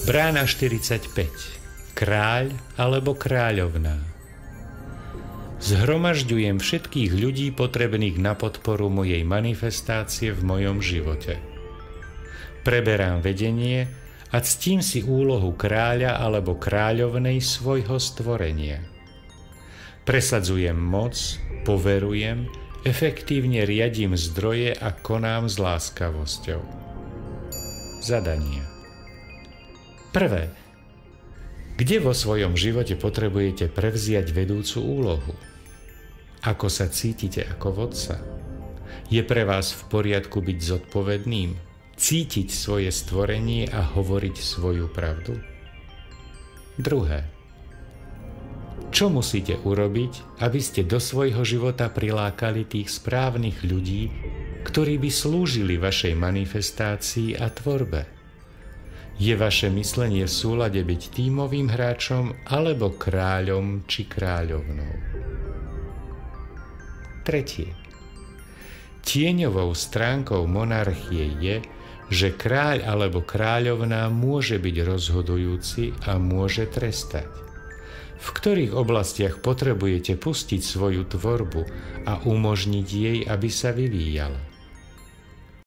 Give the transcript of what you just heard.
Brána 45. Kráľ alebo kráľovná. Zhromažďujem všetkých ľudí potrebných na podporu mojej manifestácie v mojom živote. Preberám vedenie a ctím si úlohu kráľa alebo kráľovnej svojho stvorenia. Presadzujem moc, poverujem, efektívne riadím zdroje a konám s láskavosťou. Zadania. Prvé. Kde vo svojom živote potrebujete prevziať vedúcu úlohu? Ako sa cítite ako vodca? Je pre vás v poriadku byť zodpovedným, cítiť svoje stvorenie a hovoriť svoju pravdu? Druhé. Čo musíte urobiť, aby ste do svojho života prilákali tých správnych ľudí, ktorí by slúžili vašej manifestácii a tvorbe? Je vaše myslenie v súlade byť tímovým hráčom alebo kráľom či kráľovnou? Tretie. Tieňovou stránkou monarchie je, že kráľ alebo kráľovná môže byť rozhodujúci a môže trestať. V ktorých oblastiach potrebujete pustiť svoju tvorbu a umožniť jej, aby sa vyvíjala?